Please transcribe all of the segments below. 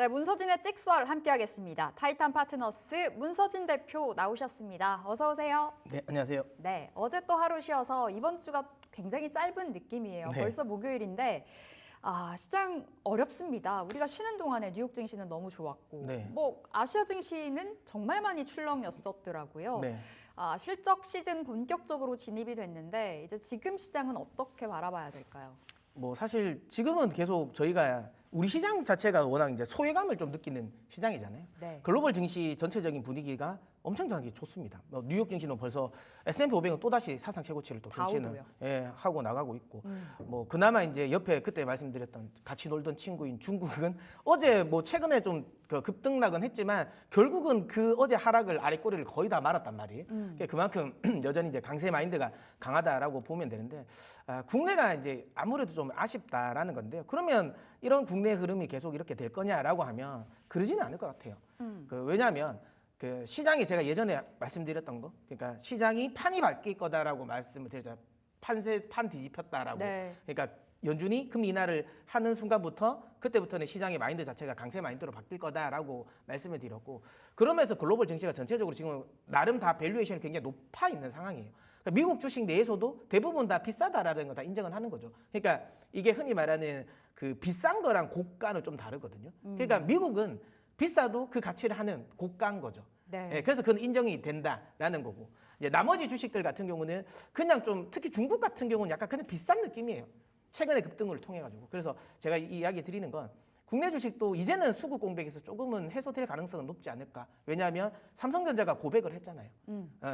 네, 문서진의 찍썰 함께하겠습니다. 타이탄 파트너스 문서진 대표 나오셨습니다. 어서 오세요. 네, 안녕하세요. 네, 어제 또 하루 쉬어서 이번 주가 굉장히 짧은 느낌이에요. 네. 벌써 목요일인데 시장 어렵습니다. 우리가 쉬는 동안에 뉴욕 증시는 너무 좋았고 네. 뭐 아시아 증시는 정말 많이 출렁였었더라고요. 네. 실적 시즌 본격적으로 진입이 됐는데 이제 지금 시장은 어떻게 바라봐야 될까요? 뭐 사실 지금은 계속 저희가 우리 시장 자체가 워낙 이제 소외감을 좀 느끼는 시장이잖아요. 네. 글로벌 증시 전체적인 분위기가 엄청나게 좋습니다. 뉴욕 증시는 벌써 S&P 500은 또다시 사상 최고치를 또 경신을 하고 나가고 있고, 뭐 그나마 이제 옆에 그때 말씀드렸던 같이 놀던 친구인 중국은 어제 뭐 최근에 좀 급등락은 했지만 결국은 그 어제 하락을 아래 꼬리를 거의 다 말았단 말이에요. 그만큼 여전히 이제 강세 마인드가 강하다라고 보면 되는데, 국내가 이제 아무래도 좀 아쉽다라는 건데요. 그러면 이런 국내 흐름이 계속 이렇게 될 거냐라고 하면 그러지는 않을 것 같아요. 왜냐하면 그 시장이 제가 예전에 말씀드렸던 거, 그러니까 시장이 판이 바뀔 거다라고 말씀을 드렸잖아요. 판 뒤집혔다라고. 네. 그러니까 연준이 금리 인하를 하는 순간부터 그때부터는 시장의 마인드 자체가 강세 마인드로 바뀔 거다라고 말씀을 드렸고, 그러면서 글로벌 증시가 전체적으로 지금 나름 다 밸류에이션이 굉장히 높아 있는 상황이에요. 그러니까 미국 주식 내에서도 대부분 다 비싸다라는 거 다 인정을 하는 거죠. 그러니까 이게 흔히 말하는 그 비싼 거랑 고가는 좀 다르거든요. 그러니까 미국은 비싸도 그 가치를 하는 고가인 거죠. 네. 그래서 그건 인정이 된다라는 거고, 이제 나머지 주식들 같은 경우는 그냥 좀, 특히 중국 같은 경우는 약간 그냥 비싼 느낌이에요. 최근에 급등을 통해 가지고. 그래서 제가 이 이야기 드리는 건 국내 주식도 이제는 수급 공백에서 조금은 해소될 가능성은 높지 않을까. 왜냐하면 삼성전자가 고백을 했잖아요.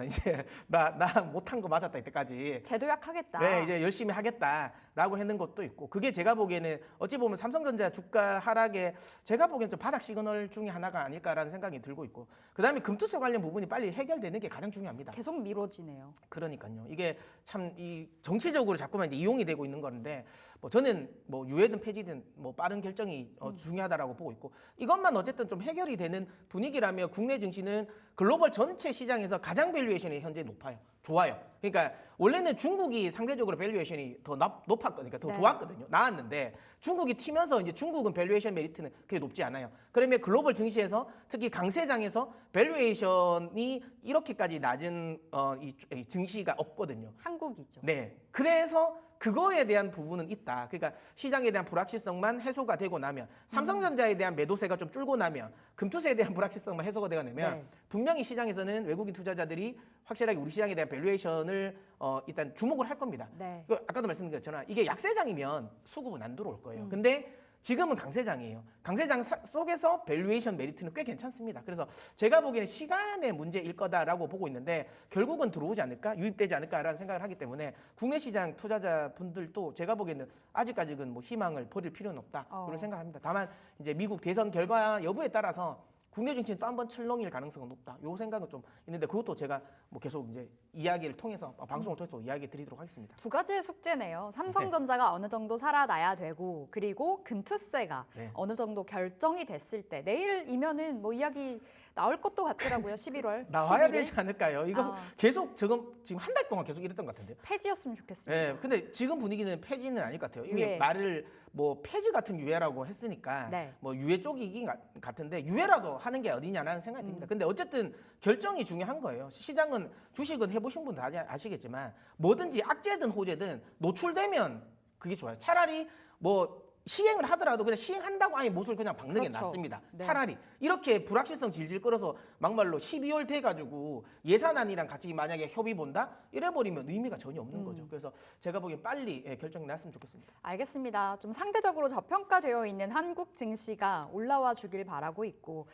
이제 나 못한 거 맞았다 이때까지. 재도약하겠다. 네, 이제 열심히 하겠다라고 했는 것도 있고, 그게 제가 보기에는 어찌 보면 삼성전자 주가 하락에 제가 보기에는 좀 바닥 시그널 중에 하나가 아닐까라는 생각이 들고 있고, 그다음에 금투세 관련 부분이 빨리 해결되는 게 가장 중요합니다. 계속 미뤄지네요. 그러니까요. 이게 참 이 정치적으로 자꾸만 이제 이용이 되고 있는 건데, 뭐 저는 뭐 유예든 폐지든 뭐 빠른 결정이 중요하다라고 보고 있고, 이것만 어쨌든 좀 해결이 되는 분위기라면 국내 증시는 글로벌 전체 시장에서 가장 밸류에이션이 현재 높아요. 좋아요. 그러니까 원래는 중국이 상대적으로 밸류에이션이 더 높았거든요. 그러니까 더 좋았거든요. 나왔는데 중국이 튀면서 이제 중국은 밸류에이션 메리트는 그렇게 높지 않아요. 그러면 글로벌 증시에서 특히 강세장에서 밸류에이션이 이렇게까지 낮은 이 증시가 없거든요. 한국이죠. 네. 그래서 그거에 대한 부분은 있다. 그러니까 시장에 대한 불확실성만 해소가 되고 나면, 삼성전자에 대한 매도세가 좀 줄고 나면, 금투세에 대한 불확실성만 해소가 되고 나면 분명히 시장에서는 외국인 투자자들이 확실하게 우리 시장에 대한 밸류에이션을 일단 주목을 할 겁니다. 네. 아까도 말씀드린 것처럼 이게 약세장이면 수급은 안 들어올 거예요. 근데 지금은 강세장이에요. 강세장 속에서 밸류에이션 메리트는 꽤 괜찮습니다. 그래서 제가 보기에는 시간의 문제일 거다라고 보고 있는데, 결국은 들어오지 않을까, 유입되지 않을까라는 생각을 하기 때문에 국내 시장 투자자분들도 제가 보기에는 아직까지는 뭐 희망을 버릴 필요는 없다, 그런 생각합니다. 다만 이제 미국 대선 결과 여부에 따라서 국내 증시는 또 한 번 출렁일 가능성은 높다, 요 생각은 좀 있는데, 그것도 제가 뭐 계속 이제 이야기를 통해서 방송을 통해서 이야기 드리도록 하겠습니다. 두 가지의 숙제네요. 삼성전자가 어느 정도 살아나야 되고, 그리고 금투세가 어느 정도 결정이 됐을 때, 내일이면은 뭐 이야기 나올 것도 같더라고요. 11월 나와야 11일. 되지 않을까요? 이거 계속 지금 한 달 동안 계속 이랬던 것 같은데요. 폐지였으면 좋겠습니다. 네, 근데 지금 분위기는 폐지는 아닐 것 같아요. 이미 유예. 말을 뭐 폐지 같은 유예라고 했으니까 네. 뭐 유예 쪽이긴 같은데, 유예라도 하는 게 어디냐라는 생각이 듭니다. 근데 어쨌든 결정이 중요한 거예요. 시장은, 주식은 해보신 분들 아시겠지만 뭐든지 악재든 호재든 노출되면 그게 좋아요. 차라리 뭐 시행을 하더라도 그냥 시행한다고 아예 못을 그냥 박는 게 낫습니다. 네. 차라리 이렇게 불확실성 질질 끌어서 막말로 12월 돼가지고 예산안이랑 같이 만약에 협의 본다 이래버리면 의미가 전혀 없는 거죠. 그래서 제가 보기엔 빨리 결정이 났으면 좋겠습니다. 알겠습니다. 좀 상대적으로 저평가되어 있는 한국 증시가 올라와 주길 바라고 있고,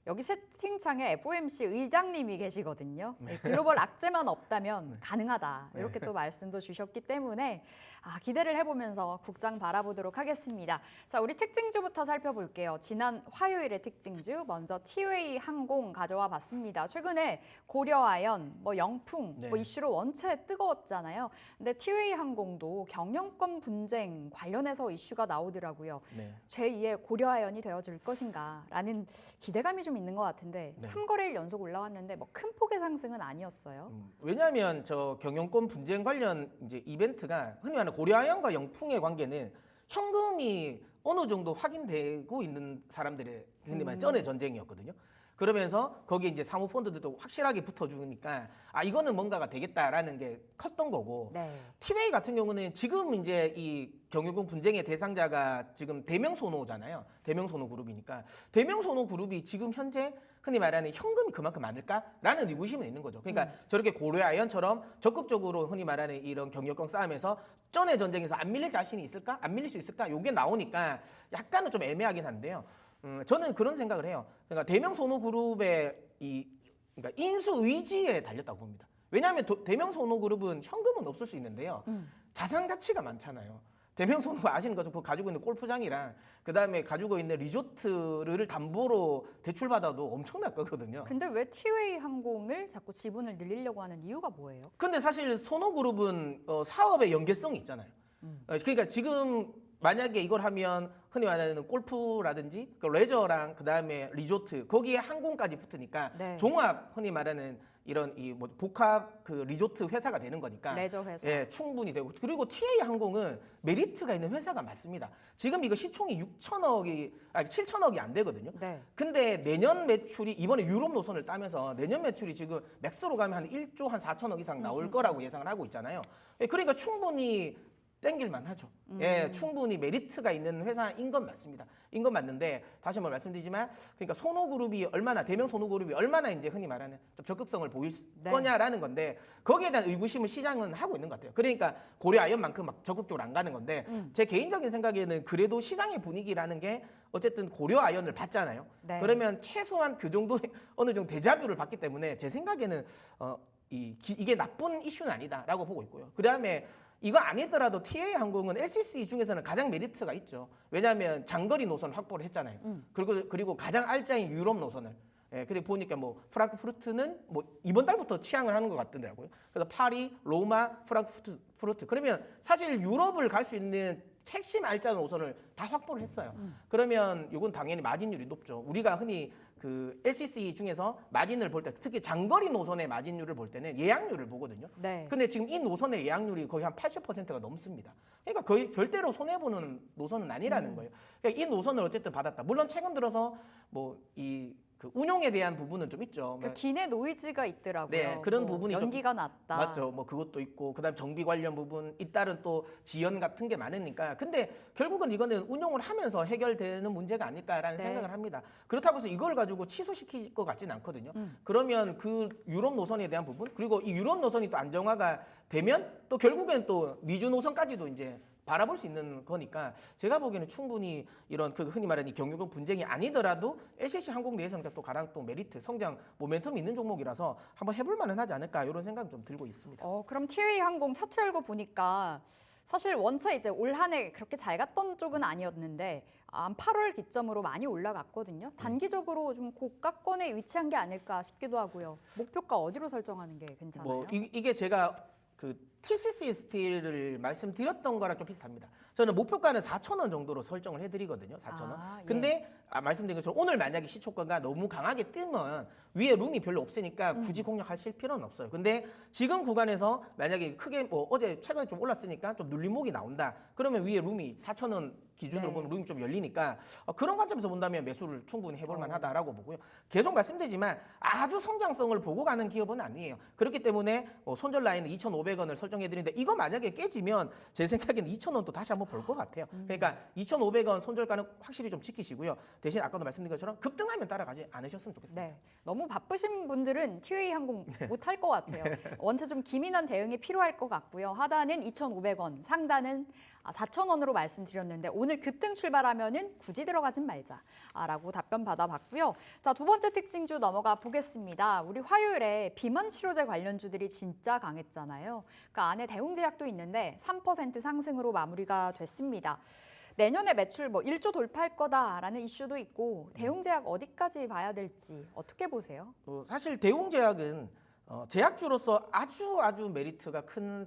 여기 채팅창에 FOMC 의장님이 계시거든요. 글로벌 악재만 없다면 가능하다, 이렇게 또 말씀도 주셨기 때문에 기대를 해보면서 국장 바라보도록 하겠습니다. 자, 우리 특징주부터 살펴볼게요. 지난 화요일의 특징주, 먼저 티웨이 항공 가져와 봤습니다. 최근에 고려아연, 뭐 영풍 뭐 이슈로 원체 뜨거웠잖아요. 근데 티웨이 항공도 경영권 분쟁 관련해서 이슈가 나오더라고요. 제2의 고려아연이 되어줄 것인가라는 기대감이 좀 있는 것 같은데, 3거래일 연속 올라왔는데 뭐 큰 폭의 상승은 아니었어요. 왜냐하면 저 경영권 분쟁 관련 이제 이벤트가 흔히 말하는 고려아연과 영풍의 관계는 현금이 어느 정도 확인되고 있는 사람들의 흔히 말하는 쩐의 전쟁이었거든요. 그러면서 거기에 이제 사모펀드들도 확실하게 붙어주니까 아 이거는 뭔가가 되겠다라는 게 컸던 거고 네. 티웨이 같은 경우는 지금 이제 이 경영권 분쟁의 대상자가 지금 대명소노잖아요. 대명소노 그룹이니까 대명소노 그룹이 지금 현재 흔히 말하는 현금이 그만큼 많을까라는 의구심은 있는 거죠. 그러니까 저렇게 고려아연처럼 적극적으로 흔히 말하는 이런 경영권 싸움에서 쩐의 전쟁에서 안 밀릴 자신이 있을까? 안 밀릴 수 있을까? 요게 나오니까 약간은 좀 애매하긴 한데요. 저는 그런 생각을 해요. 그러니까 대명소노그룹의 그러니까 인수 의지에 달렸다고 봅니다. 왜냐하면 대명소노그룹은 현금은 없을 수 있는데요. 자산 가치가 많잖아요. 대명소노가 아시는 것처럼 그 가지고 있는 골프장이랑 그 다음에 가지고 있는 리조트를 담보로 대출받아도 엄청날 거거든요. 근데 왜 티웨이 항공을 자꾸 지분을 늘리려고 하는 이유가 뭐예요? 근데 사실 소노그룹은 사업의 연계성이 있잖아요. 그러니까 지금 만약에 이걸 하면 흔히 말하는 골프라든지 그 레저랑 그 다음에 리조트 거기에 항공까지 붙으니까 네. 종합 흔히 말하는 이런 이 뭐 복합 그 리조트 회사가 되는 거니까 레저 회사. 예, 충분히 되고 그리고 TA 항공은 메리트가 있는 회사가 맞습니다. 지금 이거 시총이 7천억이 안 되거든요. 네. 근데 내년 매출이 이번에 유럽 노선을 따면서 내년 매출이 지금 맥스로 가면 한 1조 한 4천억 이상 나올 거라고 예상을 하고 있잖아요. 예, 그러니까 충분히 땡길만 하죠. 예, 충분히 메리트가 있는 회사인 건 맞습니다. 인 건 맞는데 다시 한번 말씀드리지만 그러니까 소노그룹이 얼마나 대명 소노그룹이 얼마나 이제 흔히 말하는 좀 적극성을 보일 네. 거냐라는 건데 거기에 대한 의구심을 시장은 하고 있는 것 같아요. 그러니까 고려아연만큼 막 적극적으로 안 가는 건데 제 개인적인 생각에는 그래도 시장의 분위기라는 게 어쨌든 고려아연을 봤잖아요. 네. 그러면 최소한 그 정도 어느 정도 데자뷰를 봤기 때문에 제 생각에는 이게 나쁜 이슈는 아니다라고 보고 있고요. 그다음에 이거 아니더라도 TA 항공은 LCC 중에서는 가장 메리트가 있죠. 왜냐하면 장거리 노선 확보를 했잖아요. 그리고 가장 알짜인 유럽 노선을. 예, 근데 보니까 뭐 프랑크푸르트는 뭐 이번 달부터 취항을 하는 것 같더라고요. 그래서 파리, 로마, 프랑크푸르트. 그러면 사실 유럽을 갈 수 있는 핵심 알짜 노선을 다 확보를 했어요. 그러면 이건 당연히 마진율이 높죠. 우리가 흔히 그 LCC 중에서 마진을 볼 때 특히 장거리 노선의 마진율을 볼 때는 예약률을 보거든요. 네. 근데 지금 이 노선의 예약률이 거의 한 80%가 넘습니다. 그러니까 거의 절대로 손해 보는 노선은 아니라는 거예요. 그러니까 이 노선을 어쨌든 받았다. 물론 최근 들어서 뭐 그 운용에 대한 부분은 좀 있죠. 그 기내 노이즈가 있더라고요. 네, 그런 뭐 부분이 좀 연기가 났다. 맞죠. 뭐 그것도 있고 그다음 정비 관련 부분 잇따른 또 지연 같은 게 많으니까. 근데 결국은 이거는 운용을 하면서 해결되는 문제가 아닐까라는 네. 생각을 합니다. 그렇다고 해서 이걸 가지고 취소시킬 것 같지는 않거든요. 그러면 그 유럽 노선에 대한 부분 그리고 이 유럽 노선이 또 안정화가 되면 또 결국엔 또 미주 노선까지도 이제 바라볼 수 있는 거니까 제가 보기에는 충분히 이런 그 흔히 말하는 이 경유권 분쟁이 아니더라도 LCC 항공 내에서는 또 가장 또 메리트 성장 모멘텀이 있는 종목이라서 한번 해볼 만은 하지 않을까 이런 생각 좀 들고 있습니다. 그럼 티웨이 항공 차트 열고 보니까 사실 원체 이제 올 한 해 그렇게 잘 갔던 쪽은 아니었는데 8월 기점으로 많이 올라갔거든요. 단기적으로 좀 고가권에 위치한 게 아닐까 싶기도 하고요. 목표가 어디로 설정하는 게 괜찮아요? 뭐 이게 제가 그 TCC 스틸을 말씀드렸던 거랑 좀 비슷합니다. 저는 목표가는 4,000원 정도로 설정을 해드리거든요. 4,000원. 아, 예. 근데 말씀드린 것처럼 오늘 만약에 시초가가 너무 강하게 뜨면 위에 룸이 별로 없으니까 굳이 공략하실 필요는 없어요. 근데 지금 구간에서 만약에 크게 뭐 어제 최근에 좀 올랐으니까 좀 눌림목이 나온다. 그러면 위에 룸이 4,000원 기준으로 네. 보면 룸이 좀 열리니까 그런 관점에서 본다면 매수를 충분히 해볼 만하다라고 보고요. 계속 말씀드리지만 아주 성장성을 보고 가는 기업은 아니에요. 그렇기 때문에 손절 라인은 2,500원을 설정해드리는데 이거 만약에 깨지면 제 생각에는 2,000원도 다시 한번 볼 것 같아요. 그러니까 2,500원 손절가는 확실히 좀 지키시고요. 대신 아까도 말씀드린 것처럼 급등하면 따라가지 않으셨으면 좋겠습니다. 네, 너무 바쁘신 분들은 티웨이 항공 못 할 것 같아요. 원체 좀 기민한 대응이 필요할 것 같고요. 하단은 2,500원, 상단은 4,000원으로 말씀드렸는데 오늘 급등 출발하면은 굳이 들어가진 말자라고 답변 받아봤고요. 자, 두 번째 특징주 넘어가 보겠습니다. 우리 화요일에 비만 치료제 관련주들이 진짜 강했잖아요. 그 안에 대웅제약도 있는데 3% 상승으로 마무리가 됐습니다. 내년에 매출 1조 돌파할 거다라는 이슈도 있고 대웅제약 어디까지 봐야 될지 어떻게 보세요? 사실 대웅제약은 제약주로서 아주 메리트가 큰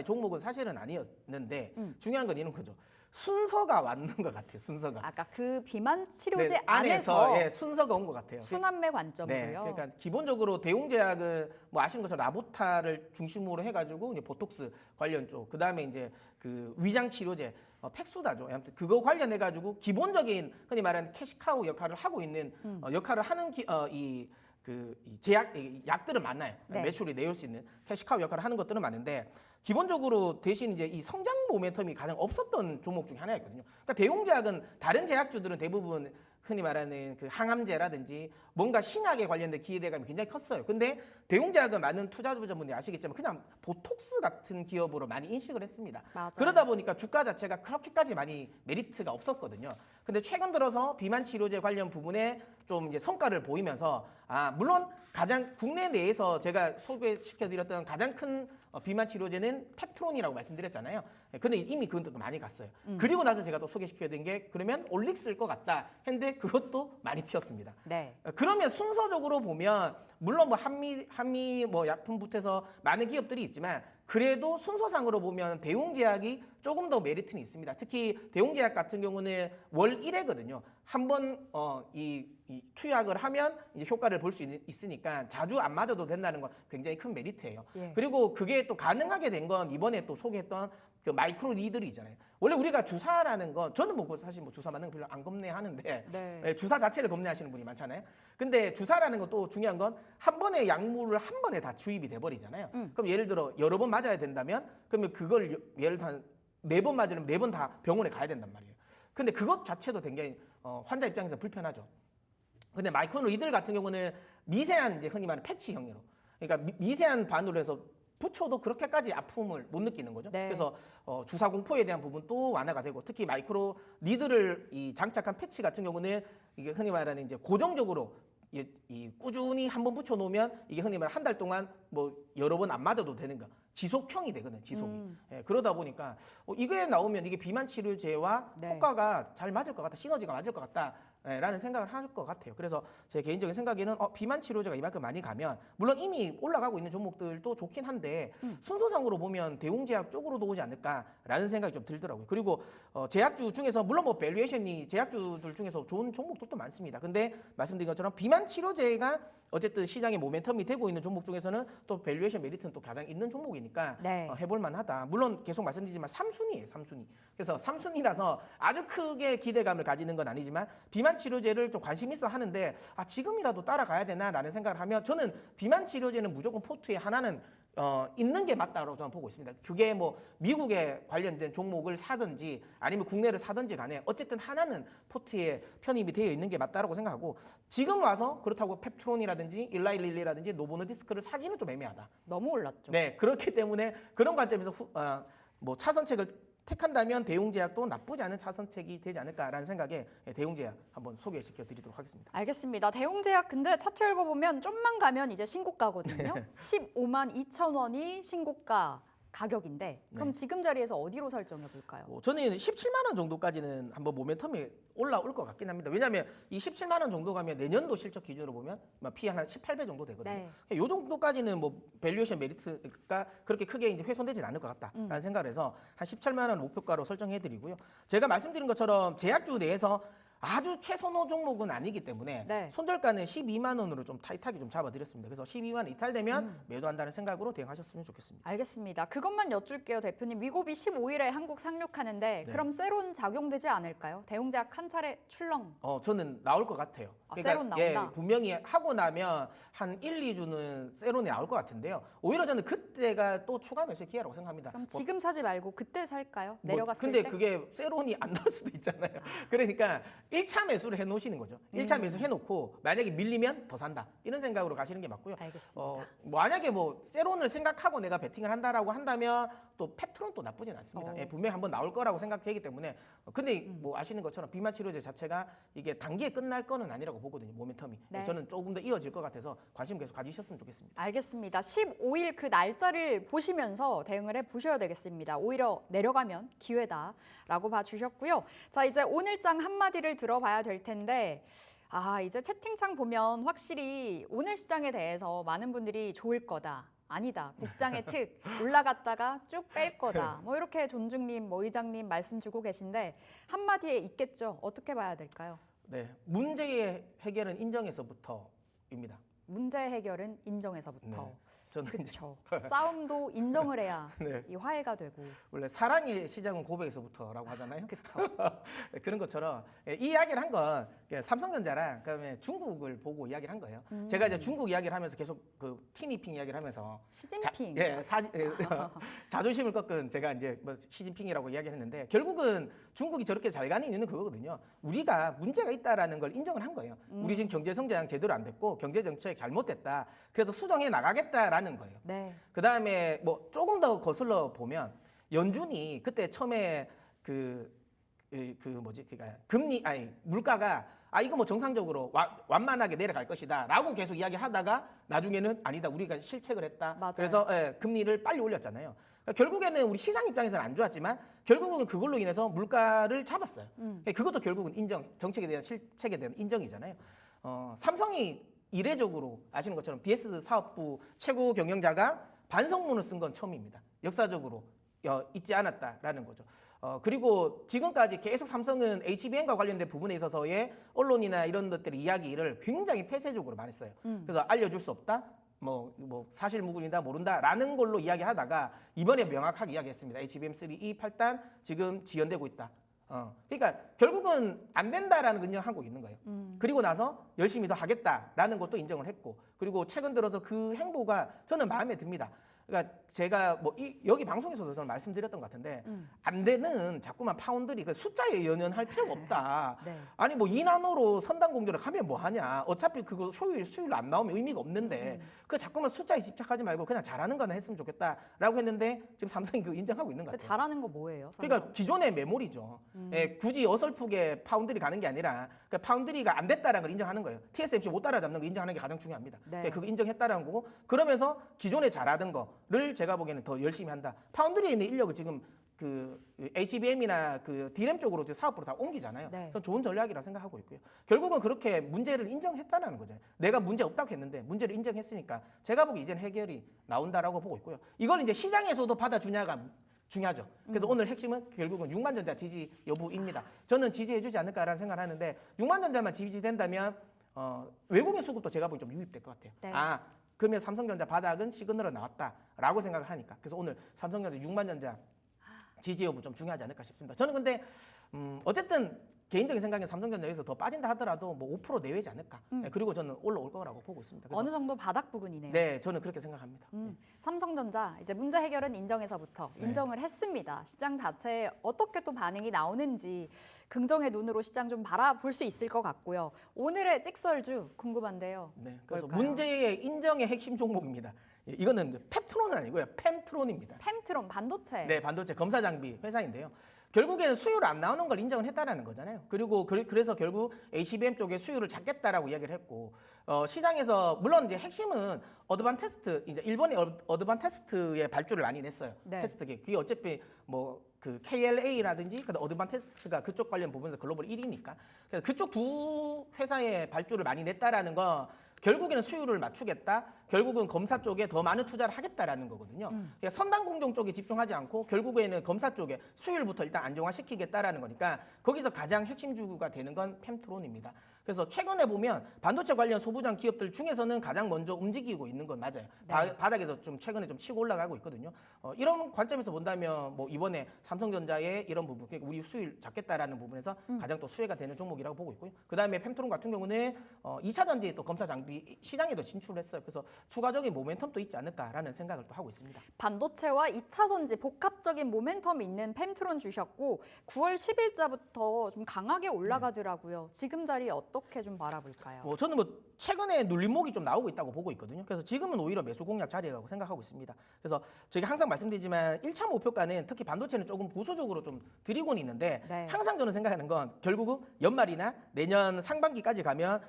종목은 사실은 아니었는데 중요한 건 이런 거죠. 순서가 왔는 것 같아요. 순서가. 아까 그 비만 치료제 네, 안에서 예, 순서가 온 것 같아요. 순환매 관점으로요. 네, 그러니까 기본적으로 대웅제약은 뭐 아시는 것처럼 라보타를 중심으로 해가지고 이제 보톡스 관련 쪽, 그 다음에 이제 그 위장 치료제, 팩수다죠. 아무튼 그거 관련해 가지고 기본적인 흔히 말하는 캐시카우 역할을 하고 있는 역할을 하는 이 제약 약들은 많나요? 네. 매출이 내올 수 있는 캐시카우 역할을 하는 것들은 많은데 기본적으로 대신 이제 이 성장 모멘텀이 가장 없었던 종목 중에 하나였거든요. 그러니까 대웅제약은 다른 제약주들은 대부분 흔히 말하는 그 항암제라든지 뭔가 신약에 관련된 기대감이 굉장히 컸어요. 근데 대웅제약은 많은 투자자분들이 아시겠지만 그냥 보톡스 같은 기업으로 많이 인식을 했습니다. 맞아요. 그러다 보니까 주가 자체가 그렇게까지 많이 메리트가 없었거든요. 근데 최근 들어서 비만 치료제 관련 부분에 좀 이제 성과를 보이면서 물론 가장 국내 내에서 제가 소개시켜드렸던 가장 큰 비만 치료제는 펩트론이라고 말씀드렸잖아요. 근데 이미 그건 또 많이 갔어요. 그리고 나서 제가 또 소개시켜드린 게 그러면 올릭스일 것 같다 했는데 그것도 많이 튀었습니다. 네. 그러면 순서적으로 보면 물론 뭐 한미 뭐 약품부터 해서 많은 기업들이 있지만 그래도 순서상으로 보면 대웅제약이 조금 더 메리트는 있습니다. 특히 대웅제약 같은 경우는 월 1회거든요. 한번 이 투약을 하면 이제 효과를 볼 수 있으니까 자주 안 맞아도 된다는 건 굉장히 큰 메리트예요. 예. 그리고 그게 또 가능하게 된 건 이번에 또 소개했던 그 마이크로 니들이잖아요. 원래 우리가 주사라는 건 저는 뭐 사실 뭐 주사 맞는 거 별로 안 겁내하는데 네. 주사 자체를 겁내하시는 분이 많잖아요. 근데 주사라는 건 또 중요한 건 한 번에 약물을 한 번에 다 주입이 돼 버리잖아요. 그럼 예를 들어 여러 번 맞아야 된다면 그러면 그걸 예를 들어 4번 맞으려면 4번 다 병원에 가야 된단 말이에요. 근데 그것 자체도 굉장히 환자 입장에서 불편하죠. 근데 마이크로 니들 같은 경우는 미세한 이제 흔히 말하는 패치형으로 그러니까 미세한 반으로 해서 붙여도 그렇게까지 아픔을 못 느끼는 거죠. 네. 그래서 주사 공포에 대한 부분도 완화가 되고 특히 마이크로 니들을 이 장착한 패치 같은 경우는 이게 흔히 말하는 이제 고정적으로 이 꾸준히 한번 붙여 놓으면 이게 흔히 말하는 한 달 동안 뭐 여러 번 안 맞아도 되는 거 지속형이 되거든 지속이. 그러다 보니까 이게 나오면 이게 비만 치료제와 네. 효과가 잘 맞을 것 같다, 시너지가 맞을 것 같다. 라는 생각을 할 것 같아요. 그래서 제 개인적인 생각에는 비만 치료제가 이만큼 많이 가면 물론 이미 올라가고 있는 종목들도 좋긴 한데 순서상으로 보면 대웅제약 쪽으로도 오지 않을까라는 생각이 좀 들더라고요. 그리고 제약주 중에서 물론 뭐 밸류에이션이 제약주들 중에서 좋은 종목들도 많습니다. 근데 말씀드린 것처럼 비만 치료제가 어쨌든 시장의 모멘텀이 되고 있는 종목 중에서는 또 밸류에이션 메리트는 또 가장 있는 종목이니까 네. 해볼 만하다. 물론 계속 말씀드리지만 3순위예요. 3순위. 그래서 3순위라서 아주 크게 기대감을 가지는 건 아니지만 비만 치료제를 좀 관심 있어 하는데 지금이라도 따라가야 되나라는 생각을 하면 저는 비만 치료제는 무조건 포트에 하나는 있는 게 맞다고 저는 보고 있습니다. 그게 뭐 미국에 관련된 종목을 사든지 아니면 국내를 사든지 간에 어쨌든 하나는 포트에 편입이 되어 있는 게 맞다고 생각하고 지금 와서 그렇다고 펩트론이라든지 일라일릴리라든지 노보노디스크를 사기는 좀 애매하다. 너무 올랐죠. 네, 그렇기 때문에 그런 관점에서 뭐 차선책을 택한다면 대웅제약도 나쁘지 않은 차선책이 되지 않을까라는 생각에 대웅제약 한번 소개시켜 드리도록 하겠습니다. 알겠습니다. 대웅제약 근데 차트 읽어보면 좀만 가면 이제 신고가거든요. 15만 2천 원이 신고가 가격인데 그럼 지금 자리에서 어디로 설정해 볼까요? 저는 17만 원 정도까지는 한번 모멘텀이 올라올 것 같긴 합니다. 왜냐하면 이 17만 원 정도 가면 내년도 실적 기준으로 보면 P 한 18배 정도 되거든요. 네. 이 정도까지는 뭐 밸류에이션 메리트가 그렇게 크게 이제 훼손되진 않을 것 같다라는 생각을 해서 한 17만 원 목표가로 설정해드리고요. 제가 말씀드린 것처럼 제약주 내에서 아주 최선호 종목은 아니기 때문에 네. 손절가는 12만 원으로 좀 타이트하게 좀 잡아드렸습니다. 그래서 12만 원 이탈되면 매도한다는 생각으로 대응하셨으면 좋겠습니다. 알겠습니다. 그것만 여쭐게요, 대표님. 위고비 15일에 한국 상륙하는데 네. 그럼 세론 작용되지 않을까요? 대웅제약 한 차례 출렁. 저는 나올 것 같아요. 세론 나온다? 분명히 하고 나면 한 1, 2주는 세론이 나올 것 같은데요. 오히려 저는 그때가 또 추가 매수 기회라고 생각합니다. 그럼 지금 사지 말고 그때 살까요? 뭐, 내려갔을 근데 때? 그게 세론이 안 나올 수도 있잖아요. 그러니까 1차 매수를 해놓으시는 거죠. 1차 매수 해놓고 만약에 밀리면 더 산다. 이런 생각으로 가시는 게 맞고요. 알겠습니다. 만약에 뭐 세론을 생각하고 내가 베팅을 한다라고 한다면 또 펩트론 또 나쁘진 않습니다. 분명히 한번 나올 거라고 생각되기 때문에 근데 뭐 아시는 것처럼 비만 치료제 자체가 이게 단기에 끝날 거는 아니라고 보거든요. 모멘텀이. 네. 저는 조금 더 이어질 것 같아서 관심 계속 가지셨으면 좋겠습니다. 알겠습니다. 15일 그 날짜를 보시면서 대응을 해 보셔야 되겠습니다. 오히려 내려가면 기회다라고 봐주셨고요. 자, 이제 오늘장 한마디를 들어봐야 될 텐데 이제 채팅창 보면 확실히 오늘 시장에 대해서 많은 분들이 좋을 거다. 아니다. 국장의 특 올라갔다가 쭉 뺄 거다. 뭐 이렇게 존중님, 뭐 의장님 말씀 주고 계신데 한마디에 있겠죠. 어떻게 봐야 될까요? 네, 문제의 해결은 인정에서부터입니다. 문제 해결은 인정에서부터. 네. 저는 이제 그렇죠. 싸움도 인정을 해야 네. 이 화해가 되고. 원래 사랑의 시작은 고백에서부터라고 하잖아요. 그렇죠. 그런 것처럼 이 이야기를 한 건 삼성전자랑 그다음에 중국을 보고 이야기를 한 거예요. 제가 이제 중국 이야기를 하면서 계속 그 티니핑 이야기를 하면서 시진핑. 자존심을 꺾은 제가 이제 뭐 시진핑이라고 이야기를 했는데 결국은 중국이 저렇게 잘 가는 이유는 그거거든요. 우리가 문제가 있다라는 걸 인정을 한 거예요. 우리 지금 경제 성장 제대로 안 됐고 경제 정책 잘못됐다. 그래서 수정해 나가겠다라는 거예요. 네. 그다음에 뭐 조금 더 거슬러 보면 연준이 그때 처음에 그러니까 금리 물가가 이거 뭐 정상적으로 완만하게 내려갈 것이다라고 계속 이야기를 하다가 나중에는 아니다 우리가 실책을 했다. 맞아요. 그래서 금리를 빨리 올렸잖아요. 그러니까 결국에는 우리 시장 입장에서는 안 좋았지만 결국은 그걸로 인해서 물가를 잡았어요. 그것도 결국은 정책에 대한 실책에 대한 인정이잖아요. 삼성이 이례적으로 아시는 것처럼 DS 사업부 최고 경영자가 반성문을 쓴 건 처음입니다. 역사적으로 있지 않았다라는 거죠. 그리고 지금까지 계속 삼성은 HBM과 관련된 부분에 있어서의 언론이나 이런 것들의 이야기를 굉장히 폐쇄적으로 말했어요. 그래서 알려줄 수 없다. 뭐 사실 무근이다 모른다라는 걸로 이야기하다가 이번에 명확하게 이야기했습니다. HBM3E 8단 지금 지연되고 있다. 그러니까 결국은 안 된다라는 걸 인정하고 있는 거예요. 그리고 나서 열심히 더 하겠다라는 것도 인정을 했고 그리고 최근 들어서 그 행보가 저는 마음에 듭니다. 그러니까 제가 뭐 여기 방송에서도 저는 말씀드렸던 것 같은데 안 되는 자꾸만 파운드리 그 숫자에 연연할 필요가 없다. 네. 아니 뭐 2나노로 선단 공정을 하면 뭐 하냐. 어차피 그거 수율 안 나오면 의미가 없는데 그 자꾸만 숫자에 집착하지 말고 그냥 잘하는 거나 했으면 좋겠다라고 했는데 지금 삼성이 그거 인정하고 있는 것 같아요. 잘하는 거 뭐예요? 삼성? 그러니까 기존의 메모리죠. 굳이 어설프게 파운드리 가는 게 아니라 그러니까 파운드리가 안 됐다는 걸 인정하는 거예요. TSMC 못 따라잡는 거 인정하는 게 가장 중요합니다. 네. 그러니까 그거 인정했다라는 거고 그러면서 기존에 잘하던 거를 제가 보기에는 더 열심히 한다. 파운드리에 있는 인력을 지금 그 HBM이나 그 D램 쪽으로 사업부로 다 옮기잖아요. 네. 전 좋은 전략이라 생각하고 있고요. 결국은 그렇게 문제를 인정했다는 거죠. 내가 문제 없다고 했는데 문제를 인정했으니까 제가 보기 이제는 해결이 나온다라고 보고 있고요. 이걸 이제 시장에서도 받아주냐가 중요하죠. 그래서 오늘 핵심은 결국은 육만전자 지지 여부입니다. 저는 지지해주지 않을까라는 생각을 하는데 육만전자만 지지된다면 외국인 수급도 제가 보기 좀 유입될 것 같아요. 네. 그러면 삼성전자 바닥은 시그널로 나왔다라고 생각을 하니까 그래서 오늘 삼성전자 육만전자 지지 여부 좀 중요하지 않을까 싶습니다. 저는 근데 어쨌든 개인적인 생각에 삼성전자 여기서 더 빠진다 하더라도 뭐 5% 내외지 않을까. 그리고 저는 올라올 거라고 보고 있습니다. 그래서 어느 정도 바닥 부근이네요. 네, 저는 그렇게 생각합니다. 삼성전자 이제 문제 해결은 인정에서부터 인정을 했습니다. 시장 자체에 어떻게 또 반응이 나오는지 긍정의 눈으로 시장 좀 바라볼 수 있을 것 같고요. 오늘의 찍설주 궁금한데요. 네, 그래서 뭘까요? 문제의 인정의 핵심 종목입니다. 이거는 펩트론은 아니고요, 펜트론입니다. 펜트론 반도체. 네, 반도체 검사 장비 회사인데요. 결국에는 수율 안 나오는 걸 인정을 했다라는 거잖아요. 그리고 그래서 결국 HBM 쪽에 수율을 잡겠다라고 이야기를 했고 시장에서 물론 이제 핵심은 어드반테스트 이제 일본의 어드반테스트의 발주를 많이 냈어요. 네. 테스트기 그게 어차피 뭐 그 KLA라든지 그 어드반테스트가 그쪽 관련 부분에서 글로벌 1위니까 그래서 그쪽 두 회사의 발주를 많이 냈다라는 거. 결국에는 수율을 맞추겠다. 결국은 검사 쪽에 더 많은 투자를 하겠다라는 거거든요. 그러니까 선단 공정 쪽에 집중하지 않고 결국에는 검사 쪽에 수율부터 일단 안정화시키겠다라는 거니까 거기서 가장 핵심 주구가 되는 건 펜트론입니다. 그래서 최근에 보면 반도체 관련 소부장 기업들 중에서는 가장 먼저 움직이고 있는 건 맞아요. 네. 바닥에서 좀 최근에 좀 치고 올라가고 있거든요. 이런 관점에서 본다면 뭐 이번에 삼성전자의 이런 부분, 그러니까 우리 수율 잡겠다라는 부분에서 가장 또 수혜가 되는 종목이라고 보고 있고요. 그 다음에 펜트론 같은 경우는 2차 전지 또 검사 장비 시장에도 진출했어요. 그래서 추가적인 모멘텀도 있지 않을까라는 생각을 또 하고 있습니다. 반도체와 2차 전지 복합적인 모멘텀 있는 펜트론 주셨고 9월 10일자부터 좀 강하게 올라가더라고요. 지금 자리 어떻게 좀 바라볼까요? 저는 뭐 최근에 눌림목이 좀 나오고 있다고 보고 있거든요. 그래서 지금은 오히려 매수 공략 자리라고 생각하고 있습니다. 그래서 저희가 항상 말씀드리지만 1차 목표가는 특히 반도체는 조금 보수적으로 좀 드리고는 있는데 네. 항상 저는 생각하는 건 결국은 연말이나 내년 상반기까지 가면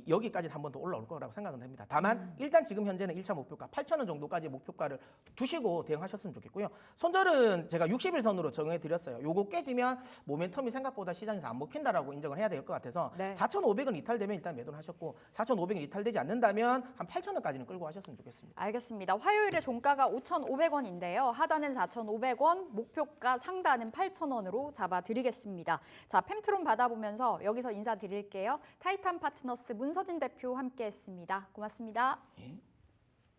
여기까지 한 번 더 올라올 거라고 생각은 됩니다. 다만 일단 지금 현재는 1차 목표가 8,000원 정도까지 목표가를 두시고 대응하셨으면 좋겠고요. 손절은 제가 60일선으로 정해드렸어요. 요거 깨지면 모멘텀이 생각보다 시장에서 안 먹힌다라고 인정을 해야 될 것 같아서 네. 4,500원 이탈되면 일단 매도를 하셨고 4,500원 이탈되지 않는다면 한 8,000원까지는 끌고 하셨으면 좋겠습니다. 알겠습니다. 화요일에 종가가 5,500원인데요. 하단은 4,500원, 목표가 상단은 8,000원으로 잡아드리겠습니다. 자, 펜트론 받아보면서 여기서 인사드릴게요. 타이탄 파트너스 문서진 대표 함께했습니다. 고맙습니다. 예.